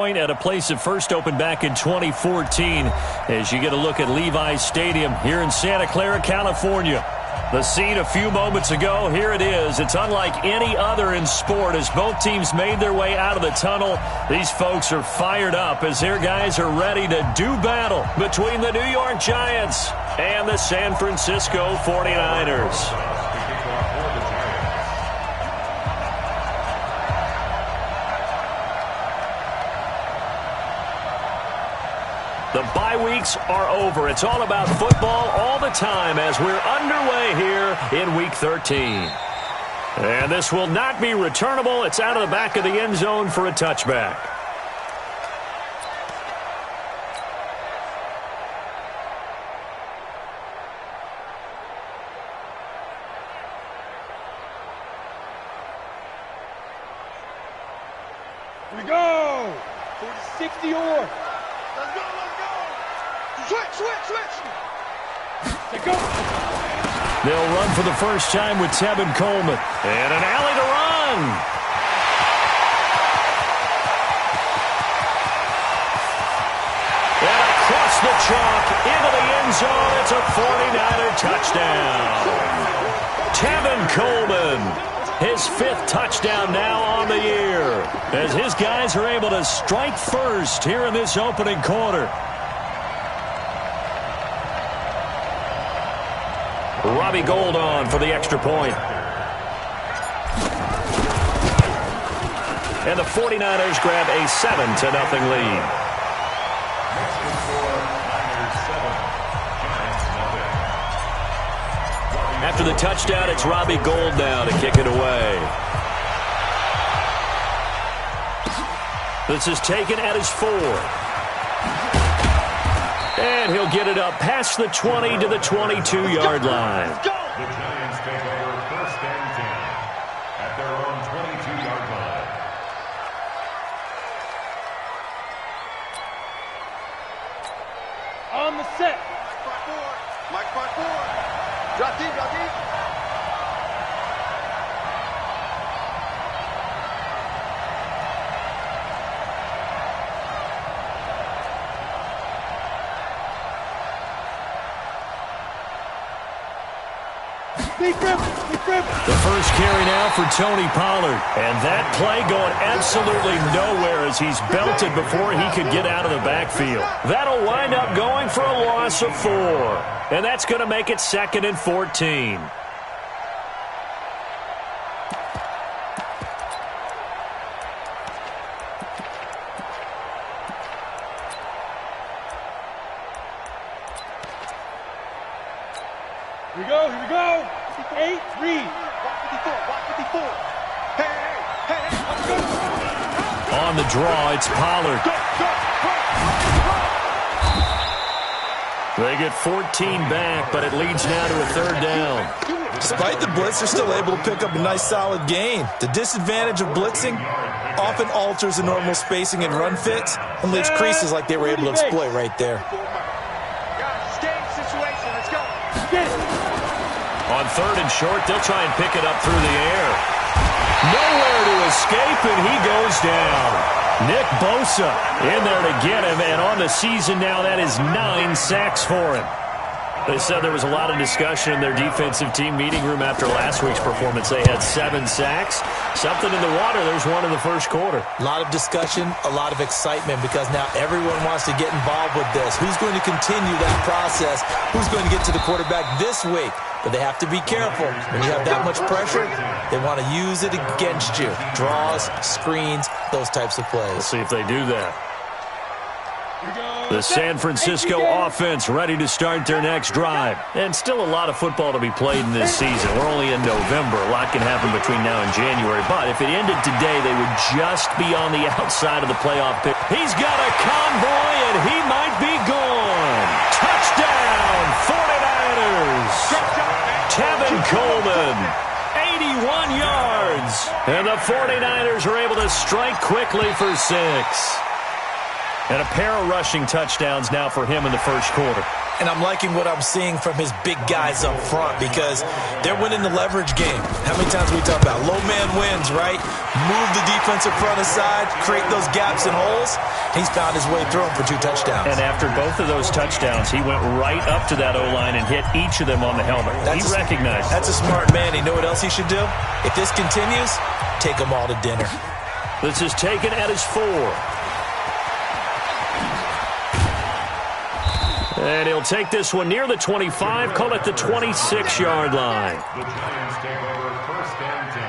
At a place that first opened back in 2014 as you get a look at Levi's Stadium here in Santa Clara, California. The scene a few moments ago, here it is. It's unlike any other in sport as both teams made their way out of the tunnel. These folks are fired up as their guys are ready to do battle between the New York Giants and the San Francisco 49ers. The bye weeks are over. It's all about football all the time as we're underway here in Week 13. And this will not be returnable. It's out of the back of the end zone for a touchback. Here we go! 40-60 or. Let's go! Switch! Take go! They'll run for the first time with Tevin Coleman. And an alley to run. And across the chalk into the end zone. It's a 49er touchdown. Tevin Coleman. His 5th touchdown now on the year. As his guys are able to strike first here in this opening quarter. Robbie Gould on for the extra point. And the 49ers grab a 7-0 lead. After the touchdown, it's Robbie Gould now to kick it away. This is taken at his 4. And he'll get it up past the 20 to the 22-yard line. The Giants take over 1st and 10 at their own 22-yard line. On the set. Mike 5-4. Drop deep. Big rip. The first carry now for Tony Pollard. And that play going absolutely nowhere as he's belted before he could get out of the backfield. That'll wind up going for a loss of 4. And that's going to make it 2nd and 14. Here we go. 8, read. Block 54. Hey, let's go. On the draw, it's Pollard. They get 14 back, but it leads now to a 3rd down. Despite the blitz, they're still able to pick up a nice solid gain. The disadvantage of blitzing often alters the normal spacing and run fits and leaves creases like they were able to exploit right there. On 3rd and short, they'll try and pick it up through the air. Nowhere to escape, and he goes down. Nick Bosa in there to get him, and on the season now, that is 9 sacks for him. They said there was a lot of discussion in their defensive team meeting room after last week's performance. They had 7 sacks. Something in the water. There's one in the first quarter. A lot of discussion, a lot of excitement because now everyone wants to get involved with this. Who's going to continue that process? Who's going to get to the quarterback this week? But they have to be careful. When you have that much pressure, they want to use it against you. Draws, screens, those types of plays. We'll see if they do that. The San Francisco offense ready to start their next drive. And still a lot of football to be played in this season. We're only in November. A lot can happen between now and January. But if it ended today, they would just be on the outside of the playoff pick. He's got a convoy, and he might be gone. Touchdown, 49ers. Tevin Coleman, 81 yards. And the 49ers are able to strike quickly for 6. And a pair of rushing touchdowns now for him in the first quarter. and I'm liking what I'm seeing from his big guys up front because they're winning the leverage game. How many times we talk about low man wins, right? Move the defensive front aside, create those gaps and holes. He's found his way through them for 2 touchdowns. And after both of those touchdowns, he went right up to that O-line and hit each of them on the helmet. He recognized. That's a smart man. You know what else he should do? If this continues, take them all to dinner. This is taken at his 4. And he'll take this one near the 25, call it the 26-yard line. The Giants take over 1st and 10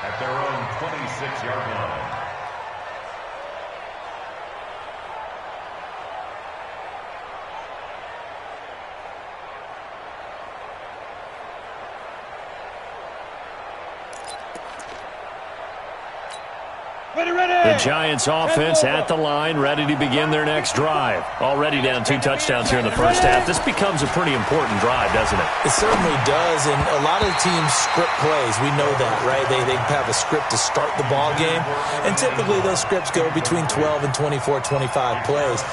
at their own 26-yard line. The Giants offense at the line, ready to begin their next drive. Already down 2 touchdowns here in the first half. This becomes a pretty important drive, doesn't it? It certainly does, and a lot of the teams script plays. We know that, right? They have a script to start the ball game, and typically those scripts go between 12 and 24, 25 plays.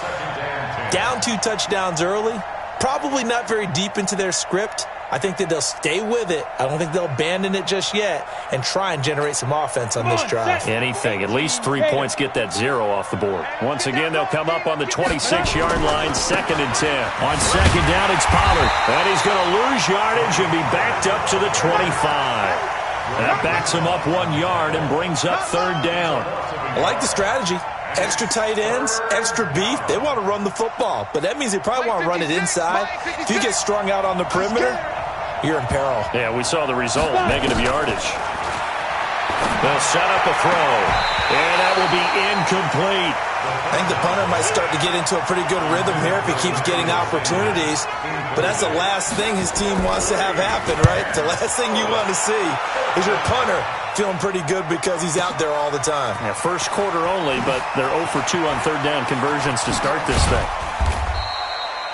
Down 2 touchdowns early, probably not very deep into their script. I think that they'll stay with it. I don't think they'll abandon it just yet and try and generate some offense on this drive. Anything. At least 3 points get that 0 off the board. Once again, they'll come up on the 26-yard line, 2nd and 10. On 2nd down, it's Pollard. And he's going to lose yardage and be backed up to the 25. That backs him up 1 yard and brings up 3rd down. I like the strategy. Extra tight ends, extra beef. They want to run the football, but that means they probably want to run it inside. If you get strung out on the perimeter, you're in peril. Yeah, we saw the result, negative yardage. They'll set up a throw, and that will be incomplete. I think the punter might start to get into a pretty good rhythm here if he keeps getting opportunities. But that's the last thing his team wants to have happen, right? The last thing you want to see is your punter feeling pretty good because he's out there all the time. Yeah, first quarter only, but they're 0 for 2 on 3rd down conversions to start this thing.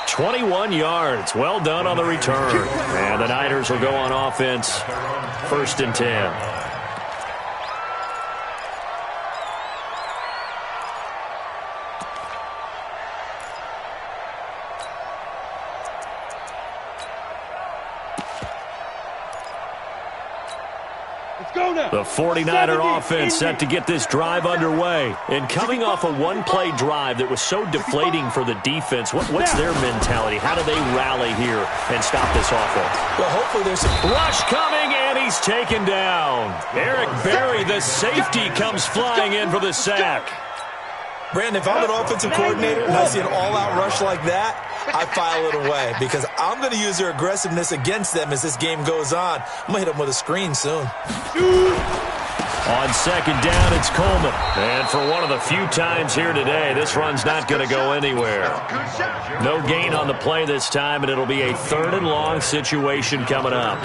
21 yards. Well done on the return. And the Niners will go on offense. 1st and 10. The 49er offense set to get this drive underway. And coming off a one-play drive that was so deflating for the defense, what's their mentality? How do they rally here and stop this offense? Well, hopefully there's some rush coming, and he's taken down. Eric Berry, the safety, comes flying in for the sack. Brandon, if I'm an offensive coordinator and I see an all-out rush like that, I file it away because I'm going to use their aggressiveness against them as this game goes on. I'm going to hit them with a screen soon. On 2nd down, it's Coleman. And for one of the few times here today, this run's not going to go anywhere. No gain on the play this time, and it'll be a 3rd and long situation coming up.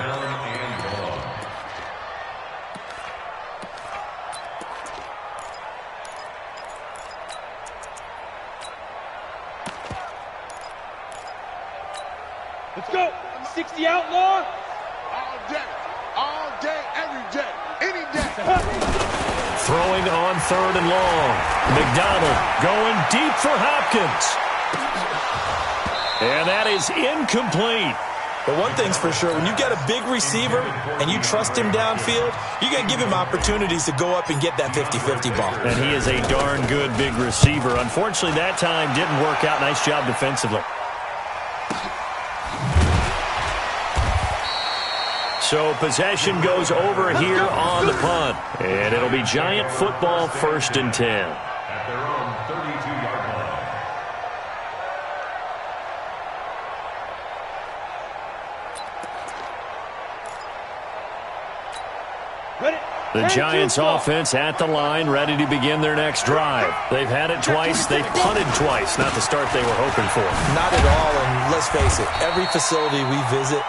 Let's go. 60 outlaw. All day, every day, any day. Throwing on 3rd and long. McDonald going deep for Hopkins. And that is incomplete. But one thing's for sure, when you got a big receiver and you trust him downfield, you got to give him opportunities to go up and get that 50-50 ball. And he is a darn good big receiver. Unfortunately, that time didn't work out. Nice job defensively. So possession goes over here on the punt. And it'll be Giant football, 1st and 10. At their own 32-yard line. The Giants offense at the line, ready to begin their next drive. They've had it twice. They've punted twice. Not the start they were hoping for. Not at all, and let's face it, every facility we visit,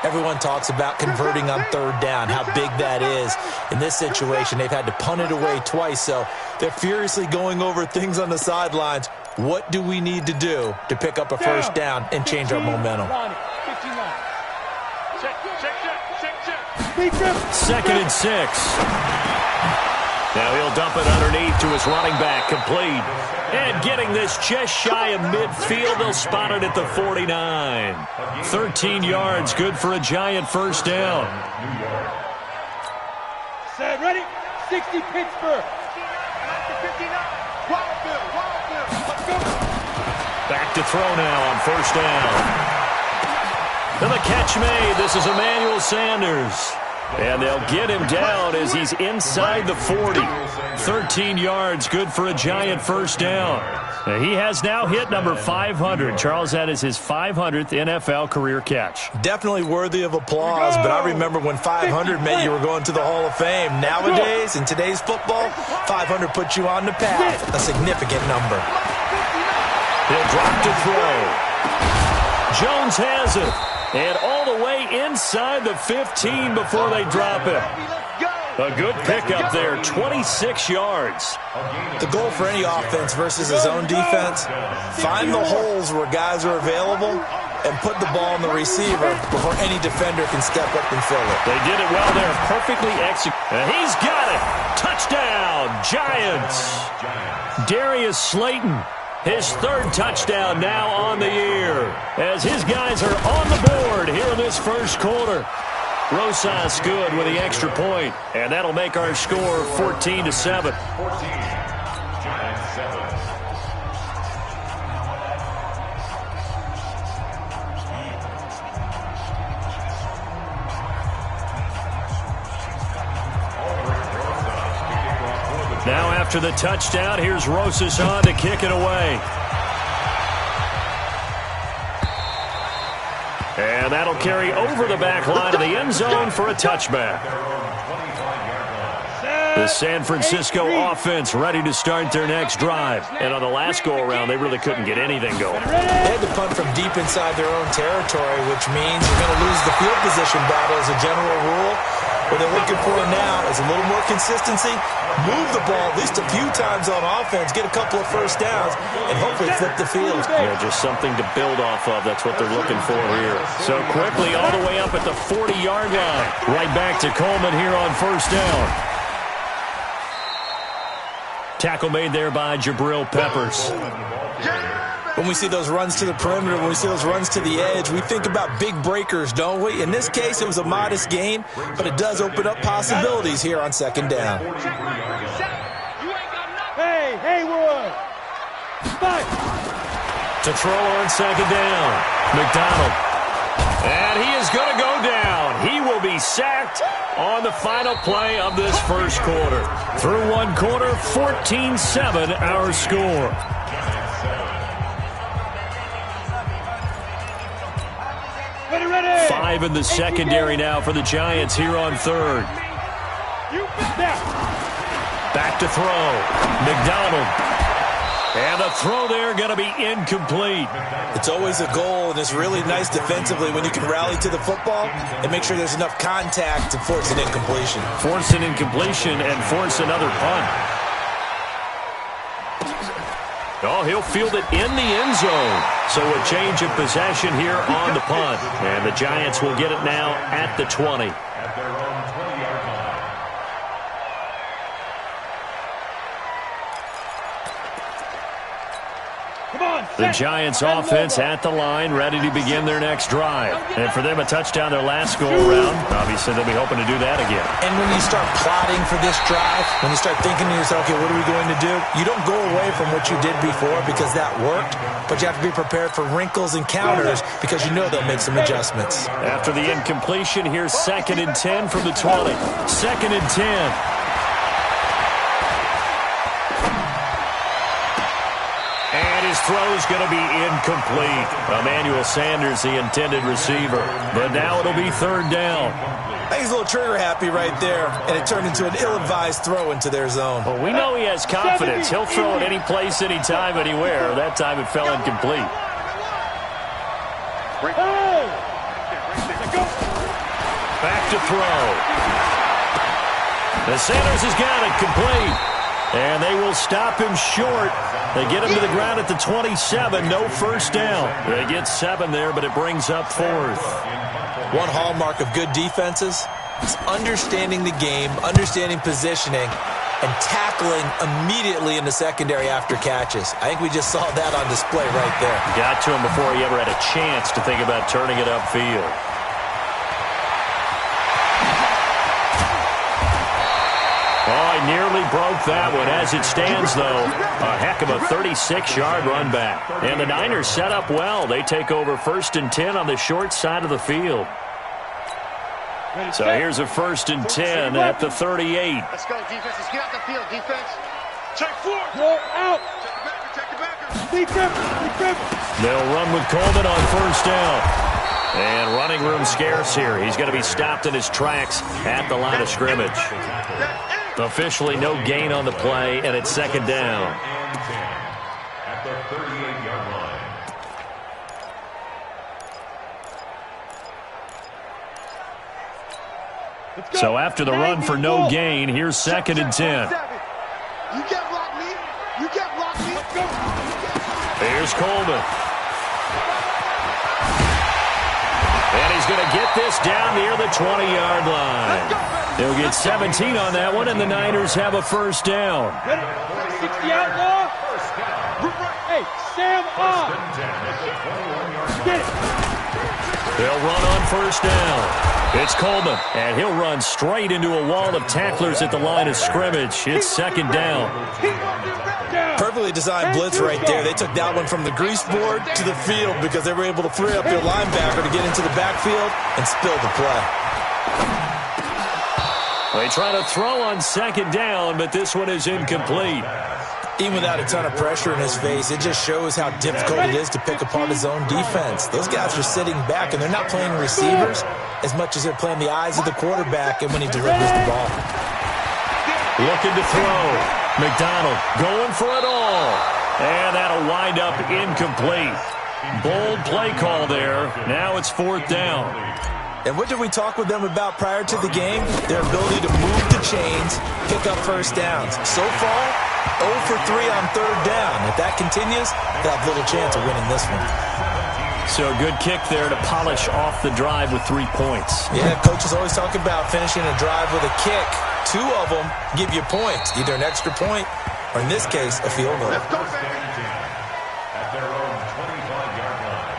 everyone talks about converting on 3rd down, how big that is. In this situation, they've had to punt it away twice, so they're furiously going over things on the sidelines. What do we need to do to pick up a 1st down and change our momentum? 2nd and 6. Now he'll dump it underneath to his running back, complete. And getting this just shy of midfield, they'll spot it at the 49. 13 yards, good for a Giant first down. Set, ready? 60 Pittsburgh. Back to throw now on first down. And the catch made. This is Emmanuel Sanders. And they'll get him down as he's inside the 40. 13 yards, good for a Giant first down. He has now hit number 500. Charles, that is his 500th NFL career catch. Definitely worthy of applause, but I remember when 500 meant you were going to the Hall of Fame. Nowadays, in today's football, 500 puts you on the path, a significant number. He'll drop to throw. Jones has it. And all the way inside the 15 before they drop it. A good pickup there, 26 yards. The goal for any offense versus his own defense, find the holes where guys are available and put the ball on the receiver before any defender can step up and fill it. They did it well there, perfectly executed. And he's got it. Touchdown, Giants. Darius Slayton. His third touchdown now on the year as his guys are on the board here in this first quarter. Rosas good with the extra point, and that'll make our score 14-7. 14, Giants 7. Now after the touchdown, here's Rosas on to kick it away. And that'll carry over the back line of the end zone for a touchback. The San Francisco offense ready to start their next drive. And on the last go-around, they really couldn't get anything going. They had to punt from deep inside their own territory, which means you're going to lose the field position battle as a general rule. What they're looking for now is a little more consistency, move the ball at least a few times on offense, get a couple of first downs, and hopefully flip the field. Yeah, just something to build off of. That's what they're looking for here. So quickly all the way up at the 40-yard line. Right back to Coleman here on first down. Tackle made there by Jabril Peppers. When we see those runs to the perimeter, when we see those runs to the edge, we think about big breakers, don't we? In this case, it was a modest gain, but it does open up possibilities here on second down. Hey, Haywood! Spike! To throw on second down. McDonald. And he is going to go down. He will be sacked on the final play of this first quarter. Through one quarter, 14-7 our score. Ready. 5 in the secondary now for the Giants here on third. Back to throw. McDonald. And the throw there going to be incomplete. It's always a goal, and it's really nice defensively when you can rally to the football and make sure there's enough contact to force an incompletion. Force an incompletion and force another punt. Oh, he'll field it in the end zone. So a change of possession here on the punt. And the Giants will get it now at the 20. At their own 20-yard line. The Giants offense at the line, ready to begin their next drive. And for them, a touchdown their last go-around. Obviously, they'll be hoping to do that again. And when you start plotting for this drive, when you start thinking to yourself, okay, what are we going to do? You don't go away from what you did before because that worked, but you have to be prepared for wrinkles and counters because you know they'll make some adjustments. After the incompletion, here's 2nd and 10 from the 20. 2nd and 10. His throw's going to be incomplete. Emmanuel Sanders, the intended receiver. But now it'll be third down. I think he's a little trigger happy right there, and it turned into an ill-advised throw into their zone. Well, we know he has confidence. He'll throw it any place, anytime, anywhere. That time it fell incomplete. Back to throw. The Sanders has got it complete. And they will stop him short. They get him to the ground at the 27. No first down. They get 7 there, but it brings up 4th. One hallmark of good defenses is understanding the game, understanding positioning, and tackling immediately in the secondary after catches. I think we just saw that on display right there. Got to him before he ever had a chance to think about turning it upfield. Oh, he nearly broke that one. As it stands, though, a heck of a 36-yard run back. And the Niners set up well. They take over 1st and 10 on the short side of the field. So here's a 1st and 10 at the 38. Let's go, defense. Let's get out the field, defense. Check 4. Go out. Check the backer. Defense. They'll run with Coleman on 1st down. And running room scarce here. He's going to be stopped in his tracks at the line of scrimmage. Officially no gain on the play, and it's 2nd down. At the 38-yard line. So after the run for no gain, here's 2nd and 10. You can't block me. You can't block me. Let's go. Here's Coleman. And he's going to get this down near the 20-yard line. They'll get 17 on that one, and the Niners have a 1st down. 60 outlaw. Hey, Sam on. Get it. They'll run on 1st down. It's Coleman, and he'll run straight into a wall of tacklers at the line of scrimmage. It's 2nd down. Perfectly designed blitz right there. They took that one from the grease board to the field because they were able to free up their linebacker to get into the backfield and spill the play. They try to throw on 2nd down, but this one is incomplete. Even without a ton of pressure in his face, it just shows how difficult it is to pick apart his own defense. Those guys are sitting back, and they're not playing receivers as much as they're playing the eyes of the quarterback and when he delivers the ball. Looking to throw. McDonald going for it all. And that'll wind up incomplete. Bold play call there. Now it's 4th down. And what did we talk with them about prior to the game? Their ability to move the chains, pick up 1st downs. So far, 0 for 3 on 3rd down. If that continues, they'll have little chance of winning this one. So a good kick there to polish off the drive with 3 points. Yeah, coaches always talk about finishing a drive with a kick. 2 of them give you points, either an extra point or, in this case, a field goal. At their own 25-yard line.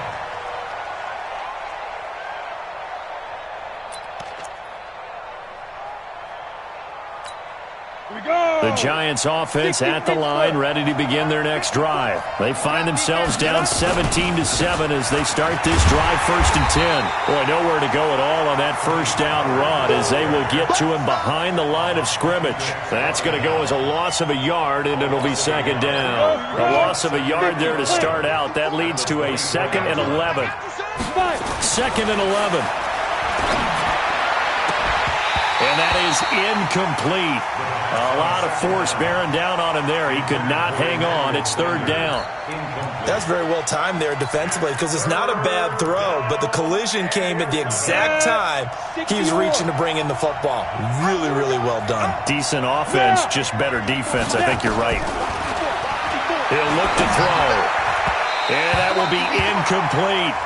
Here we go. The Giants offense at the line, ready to begin their next drive. They find themselves down 17-7 as they start this drive 1st and 10. Boy, nowhere to go at all on that 1st down run as they will get to him behind the line of scrimmage. That's going to go as a loss of a yard, and it'll be 2nd down. A loss of a yard there to start out. That leads to a 2nd and 11. 2nd and 11. And that is incomplete. A lot of force bearing down on him there. He could not hang on. It's 3rd down. That's very well timed there defensively because it's not a bad throw, but the collision came at the exact time he was reaching to bring in the football. Really, really well done. Decent offense, just better defense. I think you're right. He'll look to throw. And that will be incomplete.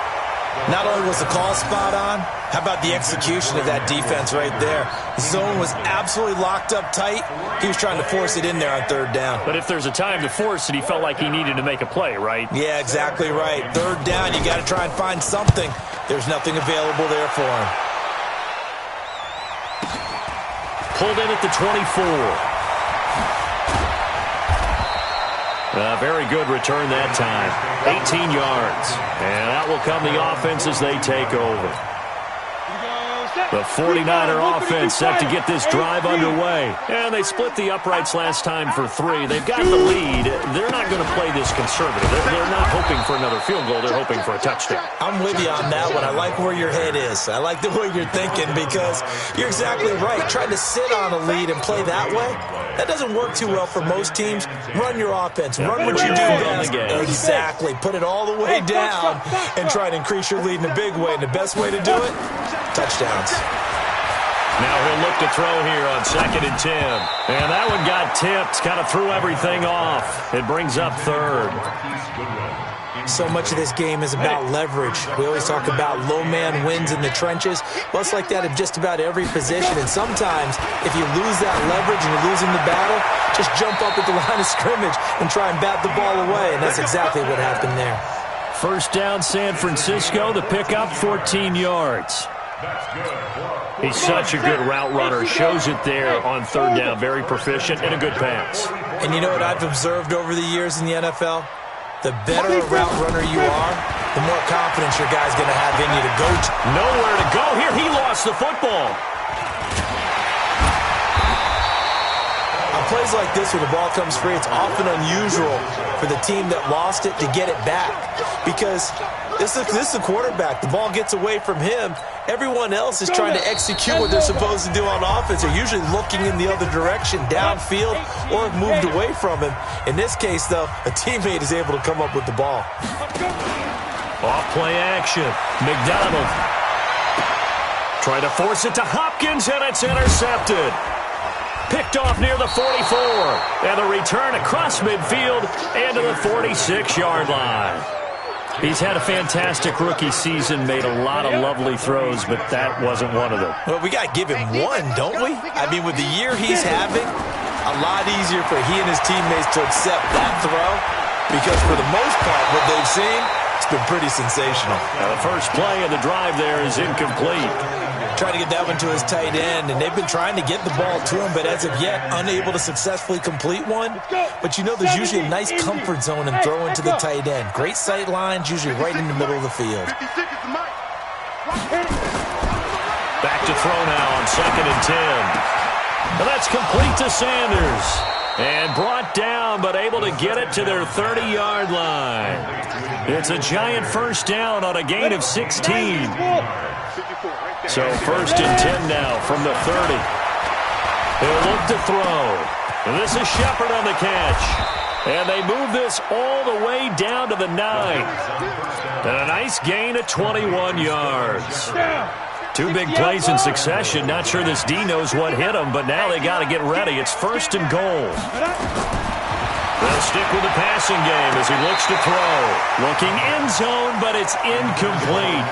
Not only was the call spot on, how about the execution of that defense right there? The zone was absolutely locked up tight. He was trying to force it in there on 3rd down. But if there's a time to force it, he felt like he needed to make a play, right? Yeah, exactly right. 3rd down, you got to try and find something. There's nothing available there for him. Pulled in at the 24. Very good return that time. 18 yards. And out will come the offense as they take over. The 49er offense set to get this drive underway. And they split the uprights last time for 3. They've got the lead. They're not going to play this conservative. They're not hoping for another field goal. They're hoping for a touchdown. I'm with you on that one. I like where your head is. I like the way you're thinking because you're exactly right. Trying to sit on a lead and play that way, that doesn't work too well for most teams. Run your offense. Run what you do best. Exactly. Put it all the way down and try to increase your lead in a big way. And the best way to do it, touchdowns. Now he'll look to throw here on 2nd and 10. And that one got tipped. Kind of threw everything off. It brings up 3rd. So much of this game is about leverage. We always talk about low man wins in the trenches. Well, it's like that in just about every position. And sometimes, if you lose that leverage and you're losing the battle, just jump up at the line of scrimmage and try and bat the ball away. And that's exactly what happened there. First down, San Francisco. The pickup, 14 yards. He's such a good route runner. Shows it there on third down. Very proficient and a good pass. And you know what I've observed over the years in the NFL? The better a route runner you are, the more confidence your guy's going to have in you to go to. Nowhere to go here. He lost the football. On plays like this where the ball comes free, it's often unusual for the team that lost it to get it back. Because this is the quarterback. The ball gets away from him. Everyone else is trying to execute what they're supposed to do on offense. They're usually looking in the other direction, downfield, or have moved away from him. In this case, though, a teammate is able to come up with the ball. Off play action. McDonald trying to force it to Hopkins, and it's intercepted. Picked off near the 44. And the return across midfield and to the 46-yard line. He's had a fantastic rookie season, made a lot of lovely throws, but that wasn't one of them. Well, we got to give him one, don't we? I mean, with the year he's having, a lot easier for he and his teammates to accept that throw because for the most part, what they've seen, it's been pretty sensational. Now, the first play of the drive there is incomplete. Trying to get that one to his tight end, and they've been trying to get the ball to him, but as of yet, unable to successfully complete one. But you know there's usually a nice comfort zone in throwing to the tight end. Great sight lines, usually right in the middle of the field. Back to throw now on 2nd and 10. And that's complete to Sanders. And brought down, but able to get it to their 30-yard line. It's a giant first down on a gain of 16. So 1st and 10 now from the 30. He'll look to throw. And this is Shepard on the catch. And they move this all the way down to the 9. And a nice gain of 21 yards. Two big plays in succession. Not sure this D knows what hit him, but now they got to get ready. It's 1st and goal. They'll stick with the passing game as he looks to throw. Looking end zone, but it's incomplete.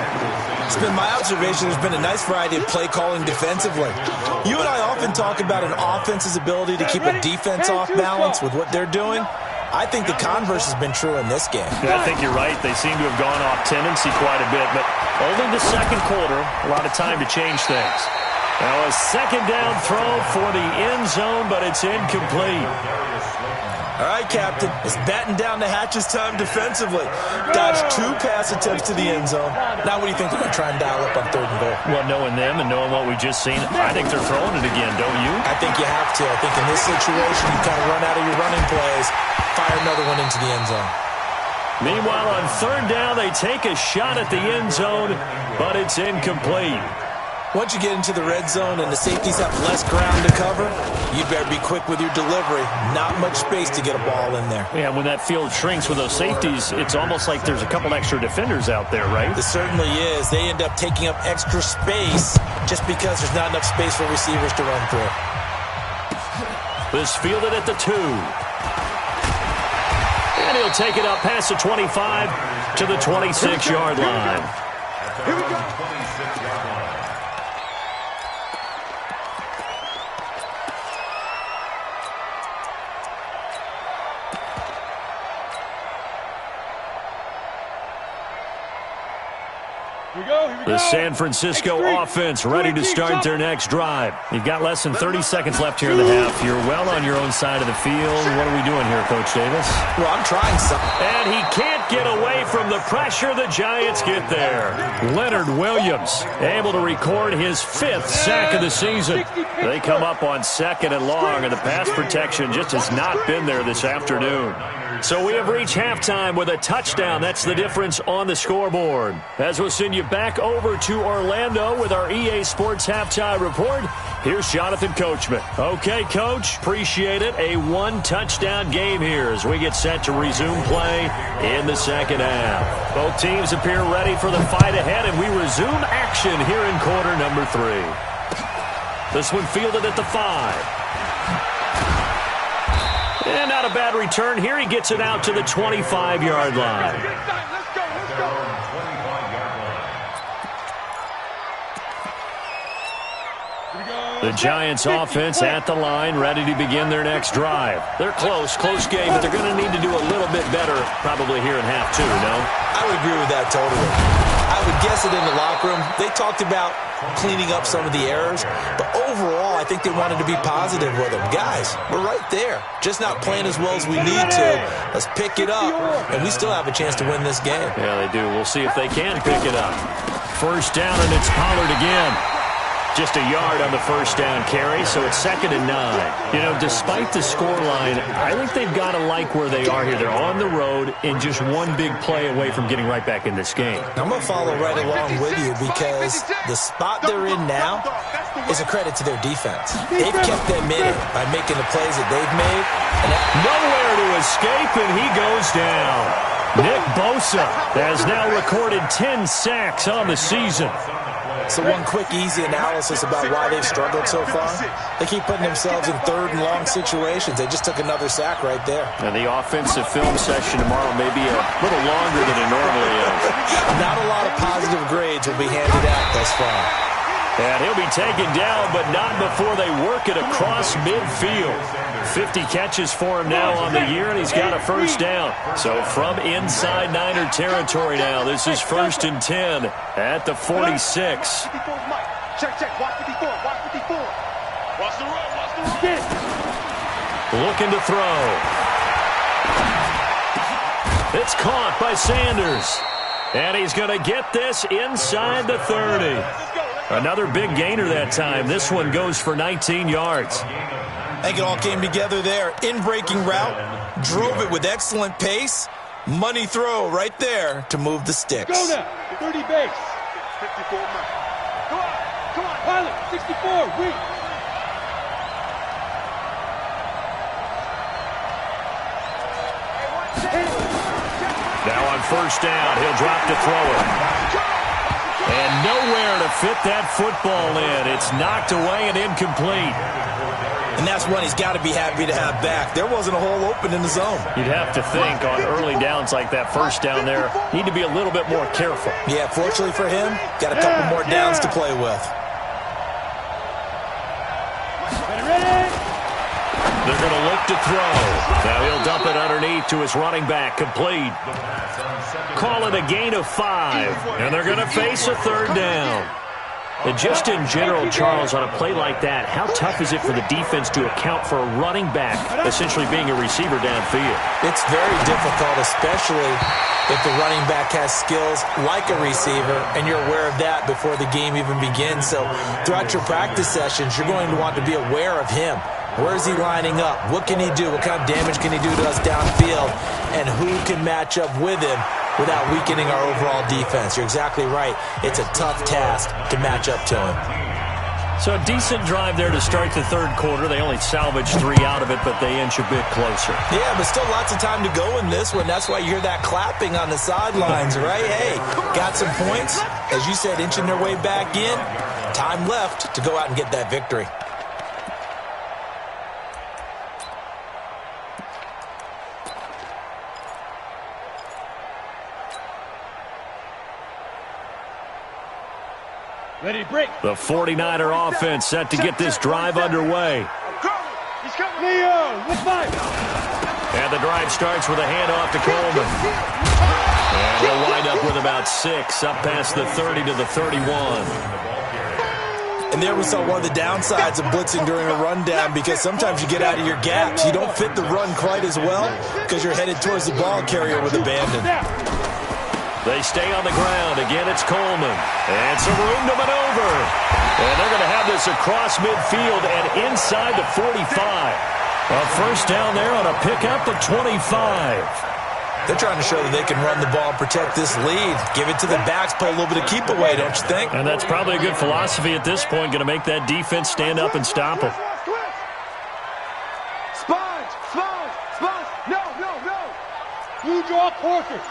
It's been my observation there's been a nice variety of play calling defensively. You and I often talk about an offense's ability to keep a defense off balance with what they're doing. I think the converse has been true in this game. Yeah, I think you're right. They seem to have gone off tendency quite a bit, but only the second quarter, a lot of time to change things. Now a 2nd down throw for the end zone, but it's incomplete. All right, Captain, it's batten down the hatches time defensively. Dodged 2 pass attempts to the end zone. Now what do you think they're going to try and dial up on 3rd and goal? Well, knowing them and knowing what we've just seen, I think they're throwing it again, don't you? I think you have to. I think in this situation, you kind of run out of your running plays, fire another one into the end zone. Meanwhile, on 3rd down, they take a shot at the end zone, but it's incomplete. Once you get into the red zone and the safeties have less ground to cover, you better be quick with your delivery. Not much space to get a ball in there. Yeah, when that field shrinks with those safeties, it's almost like there's a couple extra defenders out there, right? It certainly is. They end up taking up extra space just because there's not enough space for receivers to run through. This fielded at the 2. And he'll take it up past the 25 to the 26-yard line. Here we go. The San Francisco offense ready to start their next drive. You've got less than 30 seconds left here in the half. You're well on your own side of the field. What are we doing here, Coach Davis? Well, I'm trying something. And he can't get away from the pressure. The Giants get there. Leonard Williams able to record his 5th sack of the season. They come up on 2nd and long, and the pass protection just has not been there this afternoon. So we have reached halftime with a touchdown. That's the difference on the scoreboard. As we'll send you back over to Orlando with our EA Sports Halftime Report, here's Jonathan Coachman. Okay, Coach, appreciate it. A 1-touchdown game here as we get set to resume play in the second half. Both teams appear ready for the fight ahead, and we resume action here in quarter number 3. This one fielded at the 5. And not a bad return here. He gets it out to the 25-yard line. Let's go, let's go. The Giants offense at the line, ready to begin their next drive. They're close game, but they're going to need to do a little bit better probably here in half two, no? I would agree with that totally. I would guess it in the locker room. They talked about cleaning up some of the errors, but overall, I think they wanted to be positive with them. Guys, we're right there. Just not playing as well as we need to. Let's pick it up, and we still have a chance to win this game. Yeah, they do. We'll see if they can pick it up. First down, and it's Pollard again. Just a yard on the first down carry, so it's 2nd and 9. You know, despite the scoreline, I think they've got to like where they are here. They're on the road and just one big play away from getting right back in this game. I'm going to follow right along with you because the spot they're in now is a credit to their defense. They've kept them in it by making the plays that they've made. And nowhere to escape, and he goes down. Nick Bosa has now recorded 10 sacks on the season. So one quick, easy analysis about why they've struggled so far. They keep putting themselves in 3rd and long situations. They just took another sack right there. And the offensive film session tomorrow may be a little longer than it normally is. Not a lot of positive grades will be handed out thus far. And he'll be taken down, but not before they work it across midfield. 50 catches for him now on the year, and he's got a first down. So from inside Niner territory now, this is 1st and 10 at the 46. Check. Watch 54. Watch the run. Looking to throw. It's caught by Sanders. And he's going to get this inside the 30. Another big gainer that time. This one goes for 19 yards. I think it all came together there. In-breaking route, drove it with excellent pace. Money throw right there to move the sticks. Go now, 30 base. 54 miles. Come on, pilot, 64, wait. Now on first down, he'll drop to throw it. And nowhere to fit that football in. It's knocked away and incomplete. And that's one he's got to be happy to have back. There wasn't a hole open in the zone. You'd have to think on early downs like that first down there, need to be a little bit more careful. Yeah, fortunately for him, got a couple more downs to play with. Ready? They're going to look to throw. Now he'll dump it underneath to his running back, complete. Call it a gain of 5, and they're going to face a 3rd down. And just in general, Charles, on a play like that, how tough is it for the defense to account for a running back essentially being a receiver downfield? It's very difficult, especially if the running back has skills like a receiver, and you're aware of that before the game even begins. So throughout your practice sessions, you're going to want to be aware of him. Where is he lining up? What can he do? What kind of damage can he do to us downfield? And who can match up with him without weakening our overall defense? You're exactly right. It's a tough task to match up to him. So a decent drive there to start the 3rd quarter. They only salvaged 3 out of it, but they inch a bit closer. Yeah, but still lots of time to go in this one. That's why you hear that clapping on the sidelines, right? Hey, got some points. As you said, inching their way back in. Time left to go out and get that victory. Ready, break. The 49er offense set to get this drive underway. He's coming. Leo, let's fight. And the drive starts with a handoff to Coleman. And he'll wind up with about 6, up past the 30 to the 31. And there we saw one of the downsides of blitzing during a rundown, because sometimes you get out of your gaps. You don't fit the run quite as well because you're headed towards the ball carrier with abandon. They stay on the ground. Again, it's Coleman. And some room to maneuver. And they're going to have this across midfield and inside the 45. A first down there on a pickup of 25. They're trying to show that they can run the ball and protect this lead. Give it to the backs, play a little bit of keep away, don't you think? And that's probably a good philosophy at this point. Going to make that defense stand up and stop them. Sponge. No. Blue draw quarters.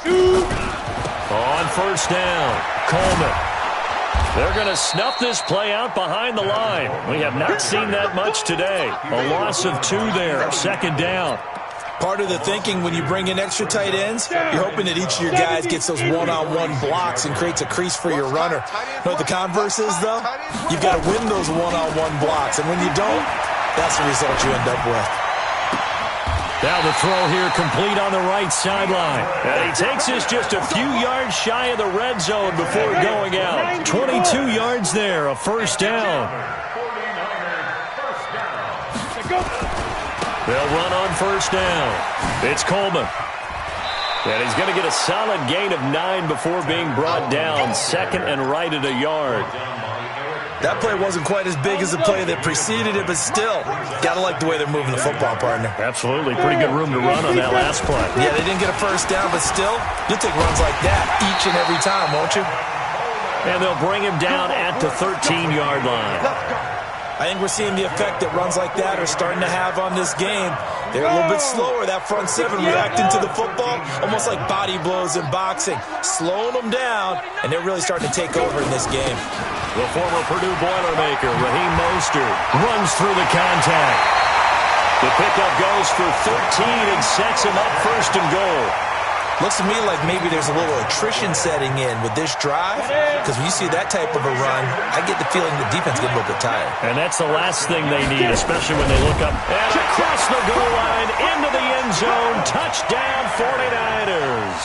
On first down, Coleman. They're going to snuff this play out behind the line. We have not seen that much today. A loss of 2 there, second down. Part of the thinking when you bring in extra tight ends, you're hoping that each of your guys gets those one-on-one blocks and creates a crease for your runner. You know what the converse is, though? You've got to win those one-on-one blocks, and when you don't, that's the result you end up with. Now the throw here complete on the right sideline. And he takes this just a few yards shy of the red zone before going out. 22 yards there, a first down. They'll run on first down. It's Coleman. And he's going to get a solid gain of 9 before being brought down. Second and right at a yard. That play wasn't quite as big as the play that preceded it, but still, got to like the way they're moving the football, partner. Absolutely. Pretty good room to run on that last play. Yeah, they didn't get a first down, but still, you'll take runs like that each and every time, won't you? And they'll bring him down at the 13-yard line. I think we're seeing the effect that runs like that are starting to have on this game. They're a little bit slower, that front seven reacting to the football, almost like body blows in boxing, slowing them down, and they're really starting to take over in this game. The former Purdue Boilermaker, Raheem Mostert, runs through the contact. The pickup goes for 13 and sets him up first and goal. Looks to me like maybe there's a little attrition setting in with this drive, because when you see that type of a run, I get the feeling the defense gets a little bit tired. And that's the last thing they need, especially when they look up and across the goal line into the end zone. Touchdown 49ers.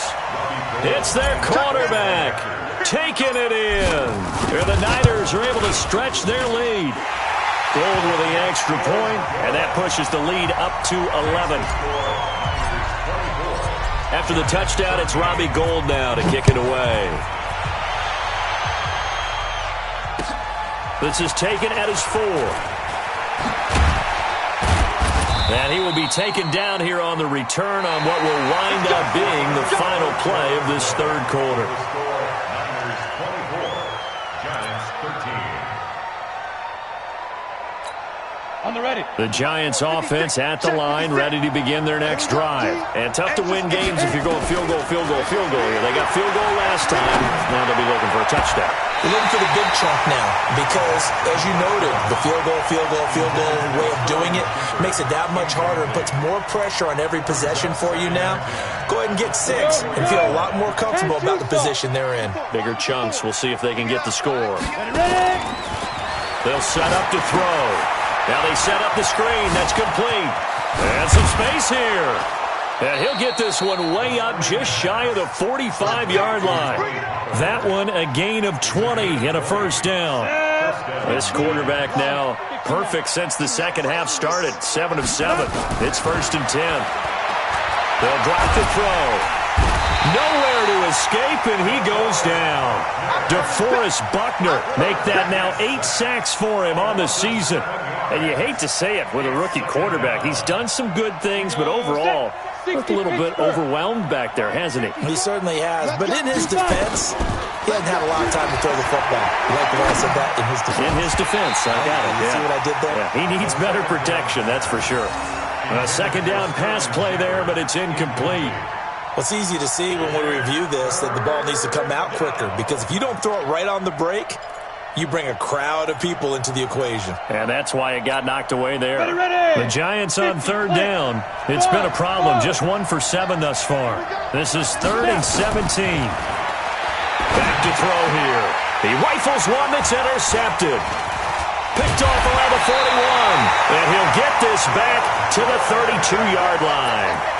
It's their quarterback taking it in. And the Niners are able to stretch their lead. Gold with the extra point, and that pushes the lead up to 11. After the touchdown, it's Robbie Gould now to kick it away. This is taken at his 4. And he will be taken down here on the return on what will wind up being the final play of this third quarter. The Giants offense at the line, ready to begin their next drive. And tough to win games if you're going field goal, field goal, field goal here. They got field goal last time. Now they'll be looking for a touchdown. They're looking for the big chunk now because, as you noted, the field goal way of doing it makes it that much harder and puts more pressure on every possession for you now. Go ahead and get 6 and feel a lot more comfortable about the position they're in. Bigger chunks. We'll see if they can get the score. They'll set up to throw. Now they set up the screen. That's complete. And some space here. And he'll get this one way up just shy of the 45-yard line. That one a gain of 20 and a first down. This quarterback now perfect since the second half started. 7 of 7. It's first and 10. They'll drop the throw. Nowhere to escape, and he goes down. DeForest Buckner make that now 8 sacks for him on the season. And you hate to say it with a rookie quarterback. He's done some good things, but overall, looked a little bit overwhelmed back there, hasn't he? He certainly has. But in his defense, he hasn't had a lot of time to throw the football. You like the way I said that? In his defense. In his defense, I got it. You see what I did there? Yeah, he needs better protection, that's for sure. A second down pass play there, but it's incomplete. Well, it's easy to see when we review this that the ball needs to come out quicker, because if you don't throw it right on the break, you bring a crowd of people into the equation. And that's why it got knocked away there. The Giants on third down. It's been a problem. Just 1 for 7 thus far. This is 3rd and 17. Back to throw here. He rifles one that's intercepted. Picked off around the 41. And he'll get this back to the 32-yard line.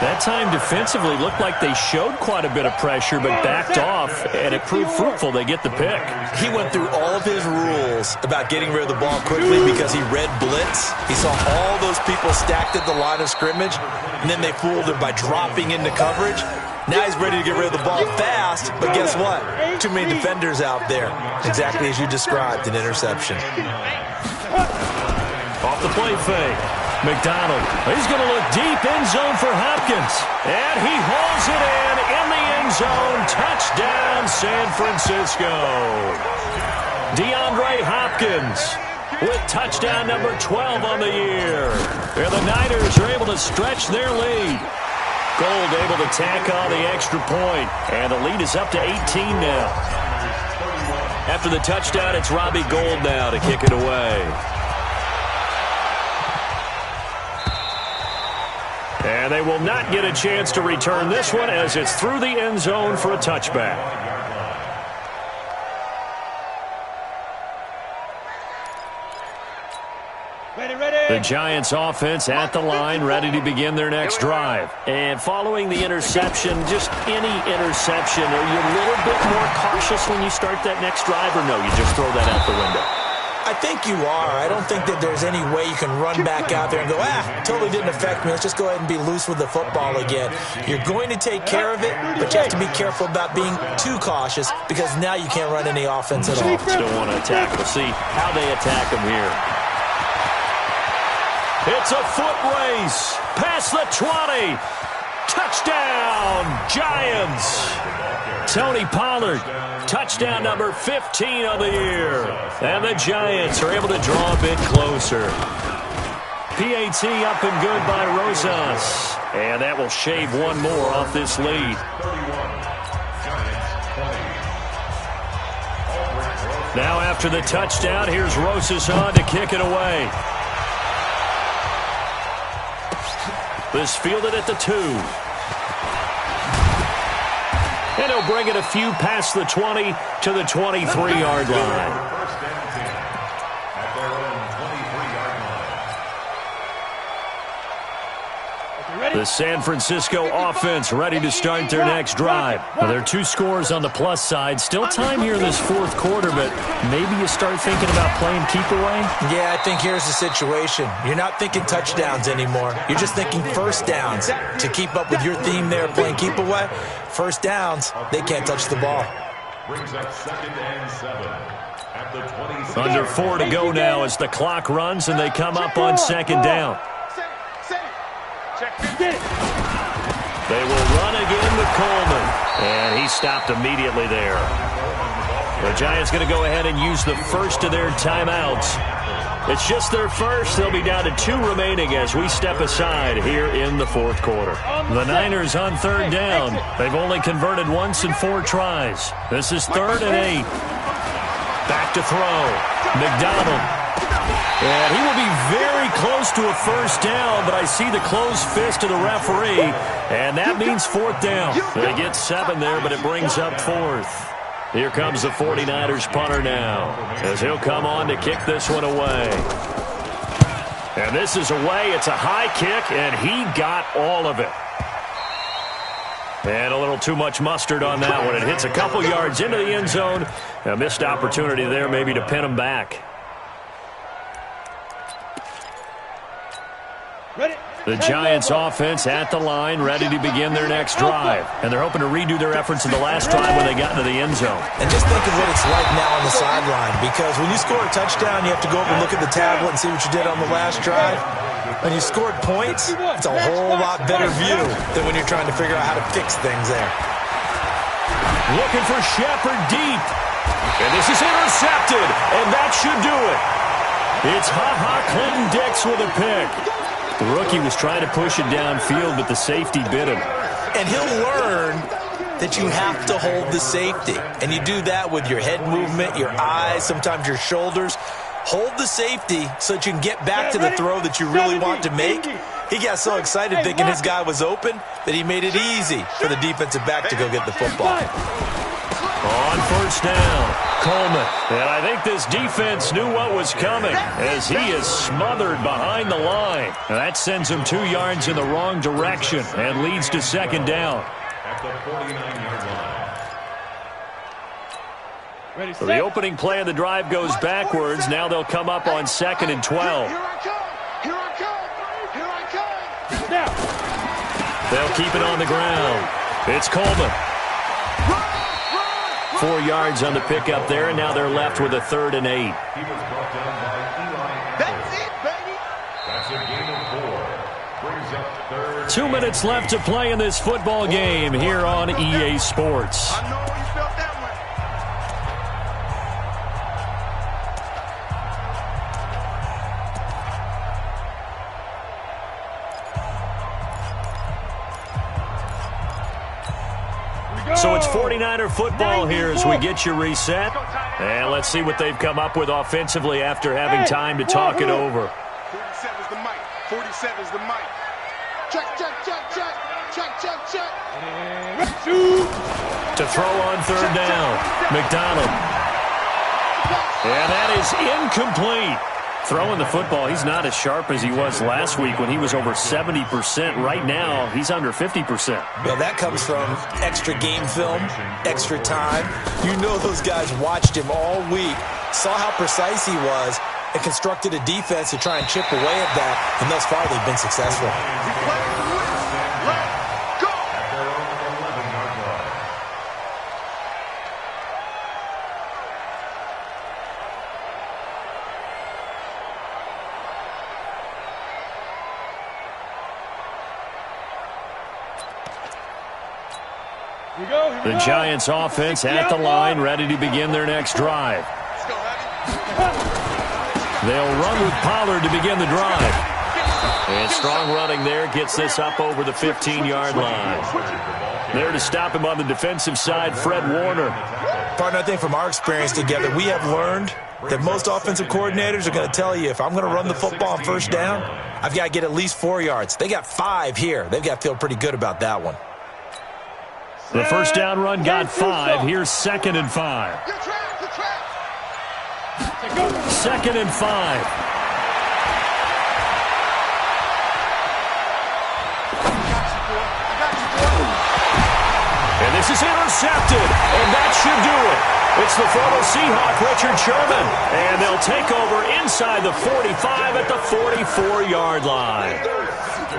That time defensively looked like they showed quite a bit of pressure but backed off, and it proved fruitful. They get the pick. He went through all of his rules about getting rid of the ball quickly because he read blitz. He saw all those people stacked at the line of scrimmage, and then they fooled him by dropping into coverage. Now he's ready to get rid of the ball fast, but guess what? Too many defenders out there. Exactly as you described, an interception. Off the play fake. McDonald, he's going to look deep end zone for Hopkins. And he hauls it in the end zone. Touchdown, San Francisco. DeAndre Hopkins with touchdown number 12 on the year. And the Niners are able to stretch their lead. Gould able to tack on the extra point. And the lead is up to 18 now. After the touchdown, it's Robbie Gould now to kick it away. And they will not get a chance to return this one as it's through the end zone for a touchback. The Giants offense at the line, ready to begin their next drive. And following the interception, just any interception, are you a little bit more cautious when you start that next drive, or no, you just throw that out the window? I think you are. I don't think that there's any way you can run back out there and go, totally didn't affect me. Let's just go ahead and be loose with the football again. You're going to take care of it, but you have to be careful about being too cautious because now you can't run any offense at all. Still want to attack. We'll see how they attack them here. It's a foot race. Past the 20. Touchdown, Giants. Tony Pollard, touchdown number 15 of the year. And the Giants are able to draw a bit closer. PAT up and good by Rosas. And that will shave one more off this lead. Now after the touchdown, here's Rosas on to kick it away. This fielded at the 2. And he'll bring it a few past the 20 to the 23-yard line. First and 10 at their own 23-yard line. The San Francisco offense ready to start their next drive. Now, there are 2 scores on the plus side. Still time here in this fourth quarter, but maybe you start thinking about playing keep away? Yeah, I think here's the situation. You're not thinking touchdowns anymore. You're just thinking first downs. To keep up with your theme there, playing keep away, first downs, they can't touch the ball. Brings up 2nd and 7 at the 26. Under 4 to go now as the clock runs and they come up on 2nd down. They will run again with Coleman. And he stopped immediately there. The Giants going to go ahead and use the first of their timeouts. It's just their first. They'll be down to 2 remaining as we step aside here in the fourth quarter. The Niners on 3rd down. They've only converted once in 4 tries. This is 3rd and 8. Back to throw. McDonald. And he will be very close to a first down, but I see the closed fist of the referee, and that means 4th down. They get 7 there, but it brings up 4th. Here comes the 49ers punter now, as he'll come on to kick this one away. And this is away. It's a high kick, and he got all of it. And a little too much mustard on that one. It hits a couple yards into the end zone. A missed opportunity there maybe to pin him back. The Giants offense at the line, ready to begin their next drive. And they're hoping to redo their efforts in the last drive when they got into the end zone. And just think of what it's like now on the sideline, because when you score a touchdown, you have to go over and look at the tablet and see what you did on the last drive. When you scored points, it's a whole lot better view than when you're trying to figure out how to fix things there. Looking for Shepard deep. And this is intercepted, and that should do it. It's Clinton Dix with a pick. The rookie was trying to push it downfield, but the safety bit him. And he'll learn that you have to hold the safety. And you do that with your head movement, your eyes, sometimes your shoulders. Hold the safety so that you can get back to the throw that you really want to make. He got so excited thinking his guy was open that he made it easy for the defensive back to go get the football. On first down, Coleman. And I think this defense knew what was coming as he is smothered behind the line. And that sends him 2 yards in the wrong direction and leads to 2nd down. At the 49-yard line. So the opening play of the drive goes backwards. Now they'll come up on 2nd and 12. Here I come. Here I come. Here I come. Now. They'll keep it on the ground. It's Coleman. 4 yards on the pickup there, and now they're left with a 3rd and 8. He was brought down by Eli. That's it, baby. That's a gain of 4. Brings up 3rd. 2 minutes left to play in this football game here on EA Sports. I know you felt that one. So it's 49er football here as we get you reset. And let's see what they've come up with offensively after having time to talk it over. 47's the mic. 47's the mic. Check, check, check, check. Check, check, check. To throw on third down, McDonald. And that is incomplete. Throwing the football, he's not as sharp as he was last week when he was over 70%. Right now, he's under 50%. Well, that comes from extra game film, extra time. You know those guys watched him all week, saw how precise he was, and constructed a defense to try and chip away at that, and thus far they've been successful. The Giants offense at the line, ready to begin their next drive. They'll run with Pollard to begin the drive. And strong running there gets this up over the 15-yard line. There to stop him on the defensive side, Fred Warner. Partner, I think from our experience together, we have learned that most offensive coordinators are going to tell you, if I'm going to run the football on first down, I've got to get at least 4 yards. They got 5 here. They've got to feel pretty good about that one. The first down run got 5. Here's 2nd and 5. 2nd and 5. And this is intercepted, and that should do it. It's the former Seahawk, Richard Sherman, and they'll take over inside the 45 at the 44-yard line.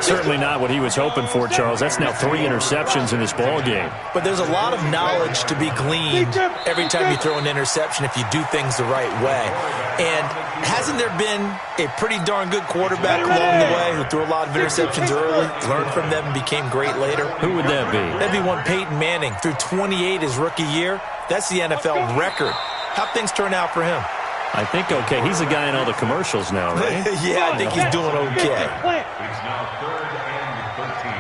Certainly not what he was hoping for, Charles. That's now 3 interceptions in this ball game. But there's a lot of knowledge to be gleaned every time you throw an interception if you do things the right way. And hasn't there been a pretty darn good quarterback along the way who threw a lot of interceptions early, learned from them, and became great later? Who would that be? That'd be one Peyton Manning. Threw 28 his rookie year. That's the NFL record. How'd things turn out for him? I think okay. He's the guy in all the commercials now, right? Yeah, I think he's doing okay. It's now 3rd and 13.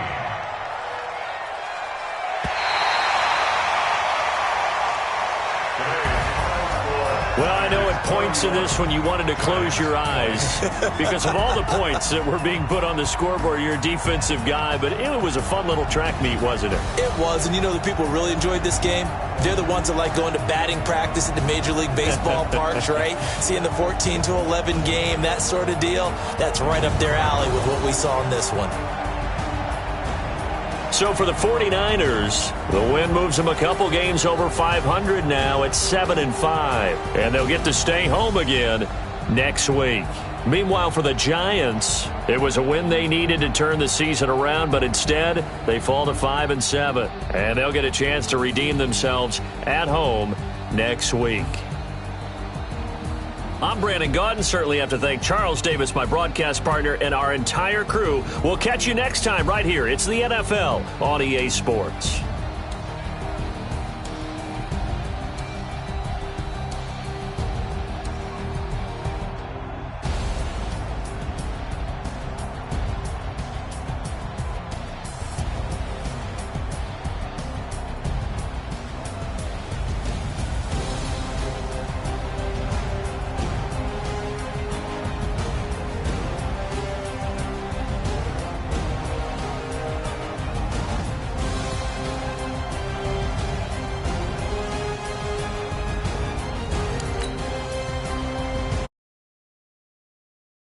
Well, I know at points in this when you wanted to close your eyes because of all the points that were being put on the scoreboard. You're a defensive guy, but it was a fun little track meet, wasn't it? It was, and you know the people who really enjoyed this game? They're the ones that like going to batting practice at the Major League Baseball parks, right? Seeing the 14-11 game, that sort of deal. That's right up their alley with what we saw in this one. So for the 49ers, the win moves them a couple games over 500 now at 7-5. And they'll get to stay home again next week. Meanwhile, for the Giants, it was a win they needed to turn the season around, but instead, they fall to 5-7. And they'll get a chance to redeem themselves at home next week. I'm Brandon Gaudin. Certainly have to thank Charles Davis, my broadcast partner, and our entire crew. We'll catch you next time right here. It's the NFL on EA Sports.